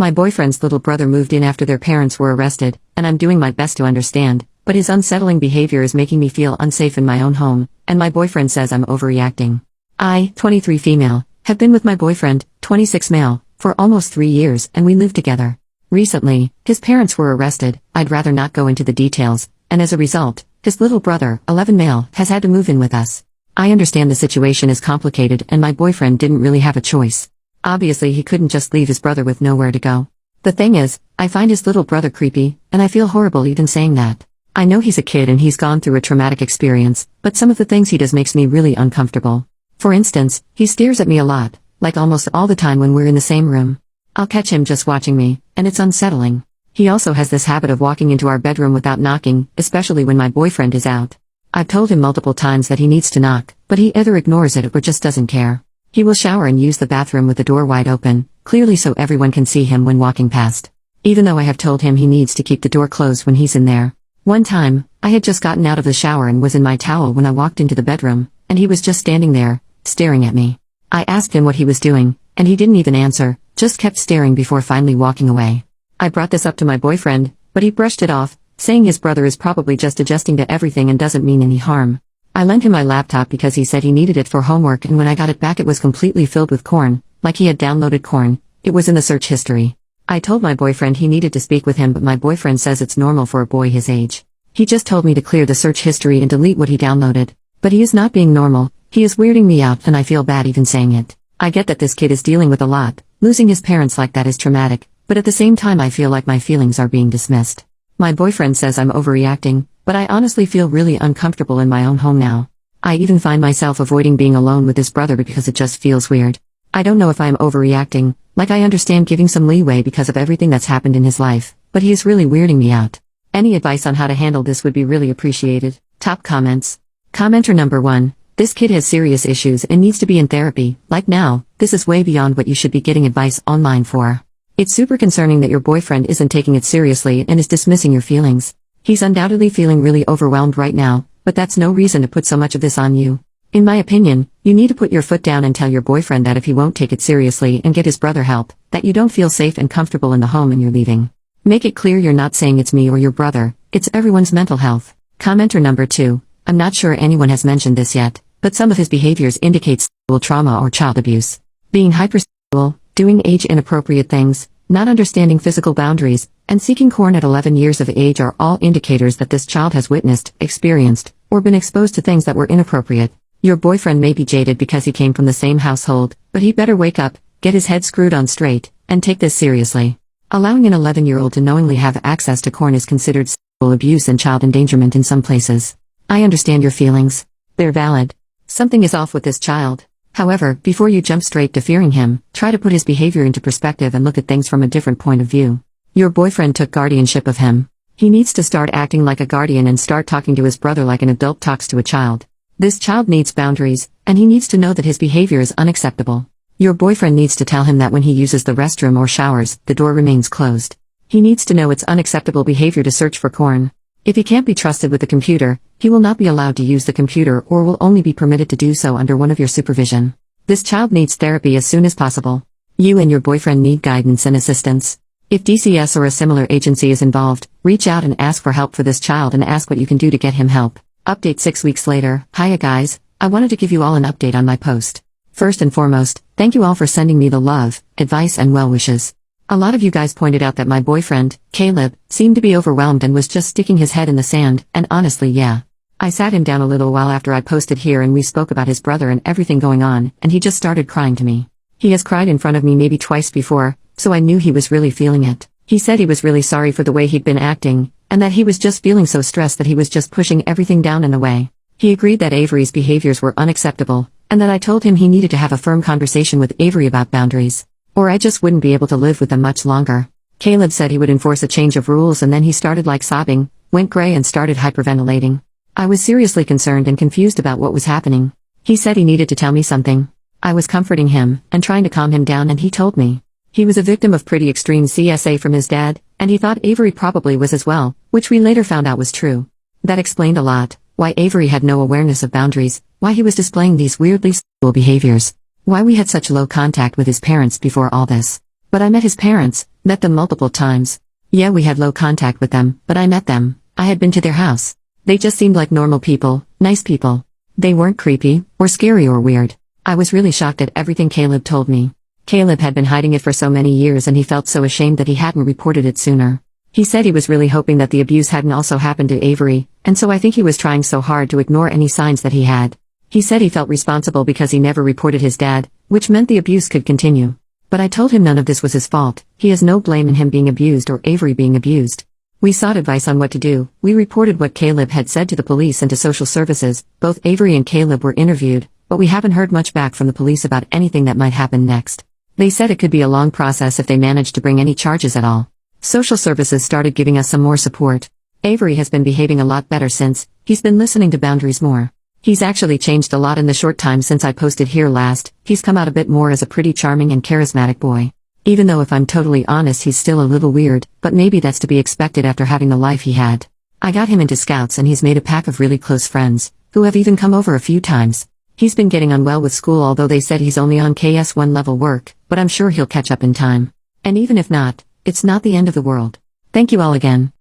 My boyfriend's little brother moved in after their parents were arrested, and I'm doing my best to understand, but his unsettling behavior is making me feel unsafe in my own home, and my boyfriend says I'm overreacting. I, 23 female, have been with my boyfriend, 26 male, for almost 3 years, and we live together. Recently, his parents were arrested. I'd rather not go into the details, and as a result, his little brother, 11 male, has had to move in with us. I understand the situation is complicated and my boyfriend didn't really have a choice. Obviously he couldn't just leave his brother with nowhere to go. The thing is, I find his little brother creepy, and I feel horrible even saying that. I know he's a kid and he's gone through a traumatic experience, but some of the things he does makes me really uncomfortable. For instance, he stares at me a lot, like almost all the time when we're in the same room. I'll catch him just watching me, and it's unsettling. He also has this habit of walking into our bedroom without knocking, especially when my boyfriend is out. I've told him multiple times that he needs to knock, but he either ignores it or just doesn't care. He will shower and use the bathroom with the door wide open, clearly so everyone can see him when walking past. Even though I have told him he needs to keep the door closed when he's in there. One time, I had just gotten out of the shower and was in my towel when I walked into the bedroom, and he was just standing there, staring at me. I asked him what he was doing, and he didn't even answer, just kept staring before finally walking away. I brought this up to my boyfriend, but he brushed it off, saying his brother is probably just adjusting to everything and doesn't mean any harm. I lent him my laptop because he said he needed it for homework, and when I got it back it was completely filled with corn, like he had downloaded corn. It was in the search history. I told my boyfriend he needed to speak with him, but my boyfriend says it's normal for a boy his age. He just told me to clear the search history and delete what he downloaded. But he is not being normal, he is weirding me out and I feel bad even saying it. I get that this kid is dealing with a lot, losing his parents like that is traumatic, but at the same time I feel like my feelings are being dismissed. My boyfriend says I'm overreacting, but I honestly feel really uncomfortable in my own home now. I even find myself avoiding being alone with his brother because it just feels weird. I don't know if I am overreacting, like I understand giving some leeway because of everything that's happened in his life, but he is really weirding me out. Any advice on how to handle this would be really appreciated. Top comments. Commenter number 1. This kid has serious issues and needs to be in therapy, like now. This is way beyond what you should be getting advice online for. It's super concerning that your boyfriend isn't taking it seriously and is dismissing your feelings. He's undoubtedly feeling really overwhelmed right now, but that's no reason to put so much of this on you. In my opinion, you need to put your foot down and tell your boyfriend that if he won't take it seriously and get his brother help, that you don't feel safe and comfortable in the home and you're leaving. Make it clear you're not saying it's me or your brother, it's everyone's mental health. Commenter number 2. I'm not sure anyone has mentioned this yet, but some of his behaviors indicate sexual trauma or child abuse. Being hypersexual, doing age-inappropriate things, not understanding physical boundaries, and seeking corn at 11 years of age are all indicators that this child has witnessed, experienced, or been exposed to things that were inappropriate. Your boyfriend may be jaded because he came from the same household, but he better wake up, get his head screwed on straight, and take this seriously. Allowing an 11-year-old to knowingly have access to corn is considered sexual abuse and child endangerment in some places. I understand your feelings. They're valid. Something is off with this child. However, before you jump straight to fearing him, try to put his behavior into perspective and look at things from a different point of view. Your boyfriend took guardianship of him. He needs to start acting like a guardian and start talking to his brother like an adult talks to a child. This child needs boundaries, and he needs to know that his behavior is unacceptable. Your boyfriend needs to tell him that when he uses the restroom or showers, the door remains closed. He needs to know it's unacceptable behavior to search for corn. If he can't be trusted with the computer, he will not be allowed to use the computer or will only be permitted to do so under one of your supervision. This child needs therapy as soon as possible. You and your boyfriend need guidance and assistance. If DCS or a similar agency is involved, reach out and ask for help for this child and ask what you can do to get him help. Update 6 weeks later. Hiya guys, I wanted to give you all an update on my post. First and foremost, thank you all for sending me the love, advice and well wishes. A lot of you guys pointed out that my boyfriend, Caleb, seemed to be overwhelmed and was just sticking his head in the sand, and honestly yeah. I sat him down a little while after I posted here and we spoke about his brother and everything going on, and he just started crying to me. He has cried in front of me maybe twice before, so I knew he was really feeling it. He said he was really sorry for the way he'd been acting, and that he was just feeling so stressed that he was just pushing everything down in the way. He agreed that Avery's behaviors were unacceptable, and that I told him he needed to have a firm conversation with Avery about boundaries, or I just wouldn't be able to live with them much longer. Caleb said he would enforce a change of rules and then he started like sobbing, went gray and started hyperventilating. I was seriously concerned and confused about what was happening. He said he needed to tell me something. I was comforting him, and trying to calm him down and he told me. He was a victim of pretty extreme CSA from his dad, and he thought Avery probably was as well, which we later found out was true. That explained a lot, why Avery had no awareness of boundaries, why he was displaying these weirdly sexual behaviors, why we had such low contact with his parents before all this. But I met his parents, met them multiple times. Yeah, we had low contact with them, but I met them. I had been to their house. They just seemed like normal people, nice people. They weren't creepy, or scary or weird. I was really shocked at everything Caleb told me. Caleb had been hiding it for so many years and he felt so ashamed that he hadn't reported it sooner. He said he was really hoping that the abuse hadn't also happened to Avery, and so I think he was trying so hard to ignore any signs that he had. He said he felt responsible because he never reported his dad, which meant the abuse could continue. But I told him none of this was his fault. He has no blame in him being abused or Avery being abused. We sought advice on what to do. We reported what Caleb had said to the police and to social services. Both Avery and Caleb were interviewed, but we haven't heard much back from the police about anything that might happen next. They said it could be a long process if they managed to bring any charges at all. Social services started giving us some more support. Avery has been behaving a lot better since. He's been listening to boundaries more. He's actually changed a lot in the short time since I posted here last. He's come out a bit more as a pretty charming and charismatic boy. Even though if I'm totally honest he's still a little weird, but maybe that's to be expected after having the life he had. I got him into Scouts and he's made a pack of really close friends, who have even come over a few times. He's been getting on well with school, although they said he's only on KS1 level work, but I'm sure he'll catch up in time. And even if not, it's not the end of the world. Thank you all again.